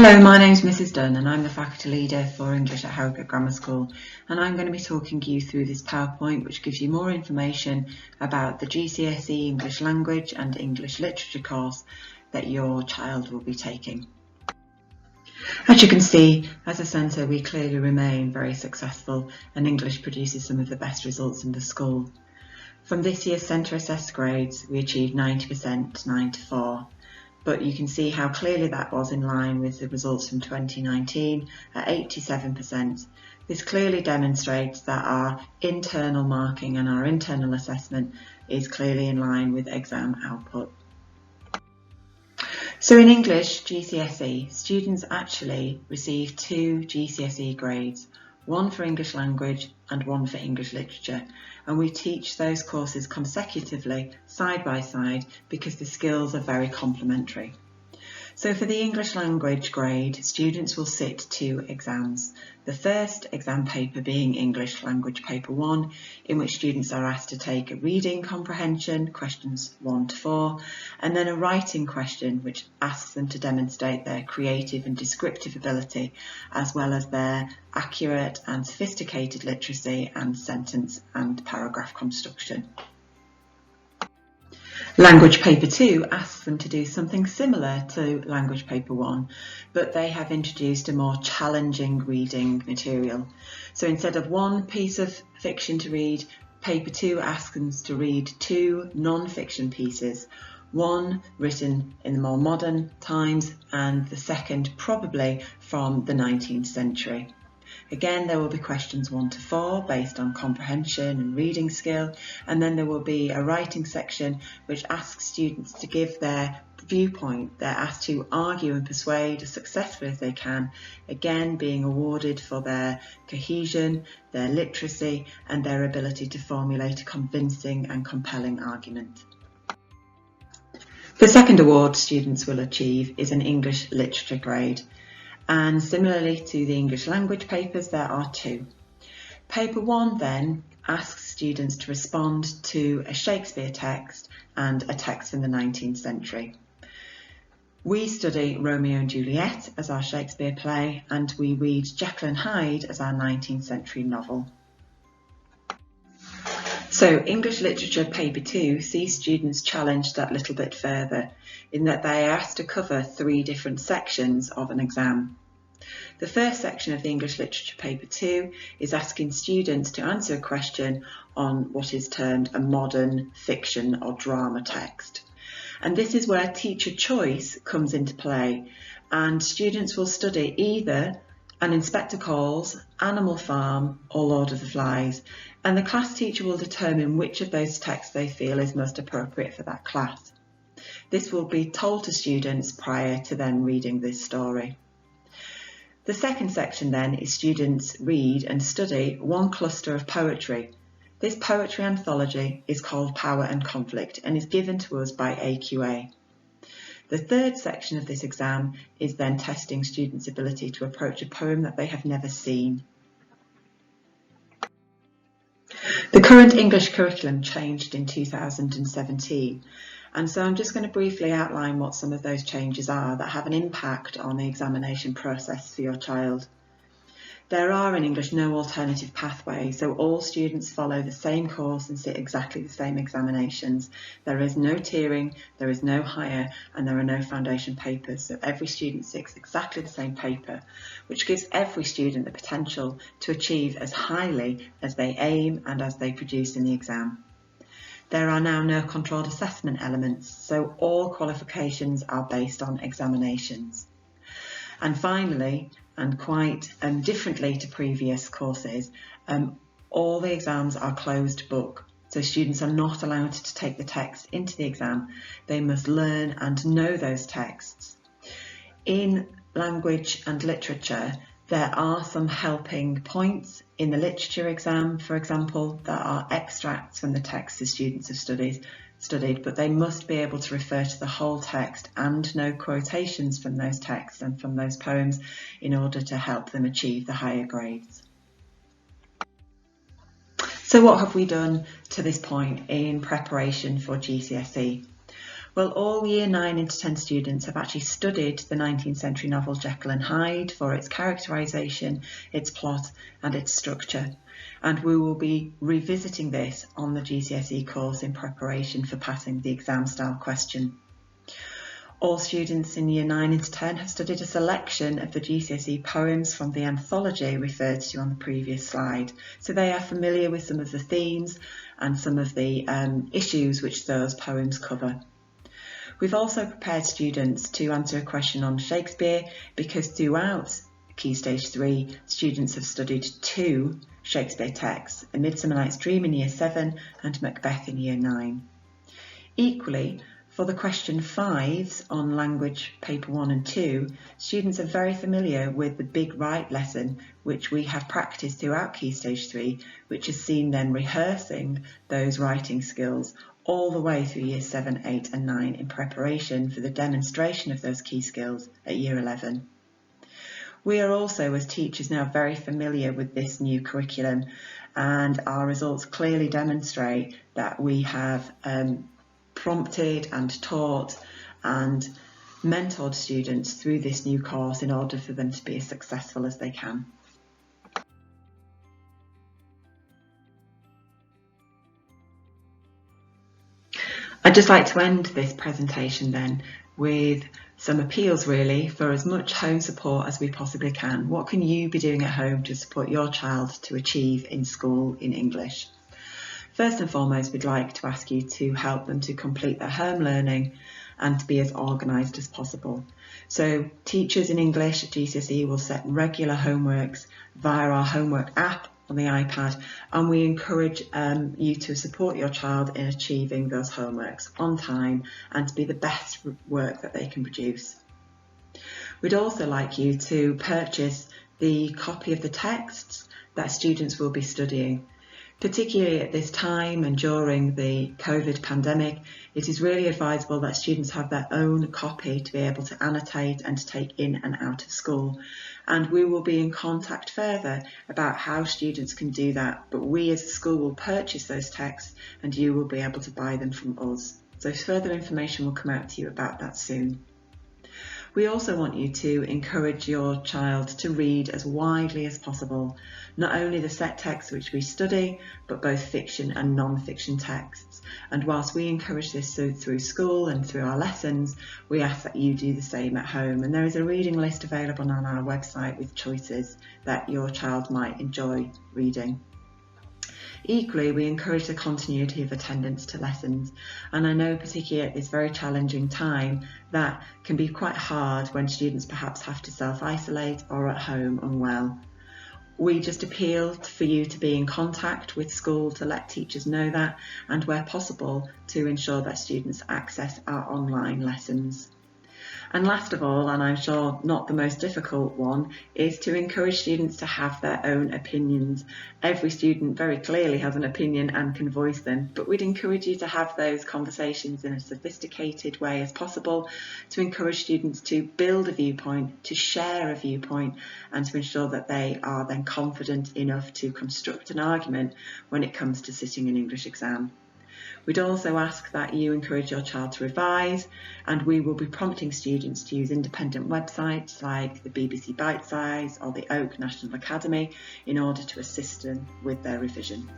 Hello, my name's Mrs Dunn and I'm the Faculty Leader for English at Harrogate Grammar School, and I'm going to be talking you through this PowerPoint which gives you more information about the GCSE English Language and English Literature course that your child will be taking. As you can see, as a centre we clearly remain very successful and English produces some of the best results in the school. From this year's centre assessed grades we achieved 90%, 9 to 4. But you can see how clearly that was in line with the results from 2019 at 87%. This clearly demonstrates that our internal marking and our internal assessment is clearly in line with exam output. So in English GCSE, students actually receive 2 GCSE grades, one for English language and one for English literature, and we teach those courses consecutively side by side because the skills are very complementary. So for the English language grade, students will sit 2 exams. The first exam paper being English language paper 1, in which students are asked to take a reading comprehension, questions 1 to 4, and then a writing question which asks them to demonstrate their creative and descriptive ability, as well as their accurate and sophisticated literacy and sentence and paragraph construction. Language paper 2 asks them to do something similar to language paper 1, but they have introduced a more challenging reading material. So instead of one piece of fiction to read, paper 2 asks them to read 2 non-fiction pieces, one written in the more modern times and the second probably from the 19th century. Again, there will be questions 1 to 4 based on comprehension and reading skill, and then there will be a writing section which asks students to give their viewpoint. They're asked to argue and persuade as successfully as they can, again being awarded for their cohesion, their literacy and their ability to formulate a convincing and compelling argument. The second award students will achieve is an English literature grade. And similarly to the English language papers, there are 2. Paper 1 then asks students to respond to a Shakespeare text and a text from the 19th century. We study Romeo and Juliet as our Shakespeare play, and we read Jekyll and Hyde as our 19th century novel. So English literature paper 2 sees students challenged that little bit further, in that they are asked to cover 3 different sections of an exam. The first section of the English literature paper 2 is asking students to answer a question on what is termed a modern fiction or drama text. And this is where teacher choice comes into play, and students will study either An Inspector Calls, Animal Farm or Lord of the Flies, and the class teacher will determine which of those texts they feel is most appropriate for that class. This will be told to students prior to them reading this story. The second section then is students read and study one cluster of poetry. This poetry anthology is called Power and Conflict and is given to us by AQA. The third section of this exam is then testing students' ability to approach a poem that they have never seen. The current English curriculum changed in 2017, and so I'm just going to briefly outline what some of those changes are that have an impact on the examination process for your child. There are in English no alternative pathway, so all students follow the same course and sit exactly the same examinations. There is no tiering, there is no higher, and there are no foundation papers, so every student sits exactly the same paper, which gives every student the potential to achieve as highly as they aim and as they produce in the exam. There are now no controlled assessment elements, so all qualifications are based on examinations. And finally, and quite differently to previous courses, all the exams are closed book. So students are not allowed to take the text into the exam. They must learn and know those texts. In language and literature, there are some helping points. In the literature exam, for example, there are extracts from the text the students have studied, but they must be able to refer to the whole text and know quotations from those texts and from those poems in order to help them achieve the higher grades. So what have we done to this point in preparation for GCSE? Well, all Year 9 into 10 students have actually studied the 19th century novel Jekyll and Hyde for its characterisation, its plot and its structure. And we will be revisiting this on the GCSE course in preparation for passing the exam style question. All students in Year 9 into 10 have studied a selection of the GCSE poems from the anthology referred to on the previous slide, so they are familiar with some of the themes and some of the issues which those poems cover. We've also prepared students to answer a question on Shakespeare because throughout Key Stage 3, students have studied 2 Shakespeare texts, A Midsummer Night's Dream in Year 7 and Macbeth in Year 9. Equally, for the question 5s on language paper 1 and 2, students are very familiar with the Big Write lesson which we have practiced throughout Key Stage 3, which has seen them rehearsing those writing skills all the way through Year 7, 8 and 9 in preparation for the demonstration of those key skills at Year 11. We are also, as teachers, now very familiar with this new curriculum, and our results clearly demonstrate that we have prompted and taught and mentored students through this new course in order for them to be as successful as they can. I'd just like to end this presentation then with some appeals really for as much home support as we possibly can. What can you be doing at home to support your child to achieve in school in English? First and foremost, we'd like to ask you to help them to complete their home learning and to be as organised as possible. So teachers in English at GCSE will set regular homeworks via our homework app on the iPad, and we encourage you to support your child in achieving those homeworks on time and to be the best work that they can produce. We'd also like you to purchase the copy of the texts that students will be studying. Particularly at this time and during the COVID pandemic, it is really advisable that students have their own copy to be able to annotate and to take in and out of school. And we will be in contact further about how students can do that, but we as a school will purchase those texts and you will be able to buy them from us. So further information will come out to you about that soon. We also want you to encourage your child to read as widely as possible, not only the set texts which we study, but both fiction and non-fiction texts. And whilst we encourage this through school and through our lessons, we ask that you do the same at home. And there is a reading list available on our website with choices that your child might enjoy reading. Equally, we encourage the continuity of attendance to lessons, and I know particularly at this very challenging time that can be quite hard when students perhaps have to self-isolate or at home unwell. We just appeal for you to be in contact with school to let teachers know that, and where possible to ensure that students access our online lessons. And last of all, and I'm sure not the most difficult one, is to encourage students to have their own opinions. Every student very clearly has an opinion and can voice them, but we'd encourage you to have those conversations in a sophisticated way as possible, to encourage students to build a viewpoint, to share a viewpoint, and to ensure that they are then confident enough to construct an argument when it comes to sitting an English exam. We'd also ask that you encourage your child to revise, and we will be prompting students to use independent websites like the BBC Bitesize or the Oak National Academy in order to assist them with their revision.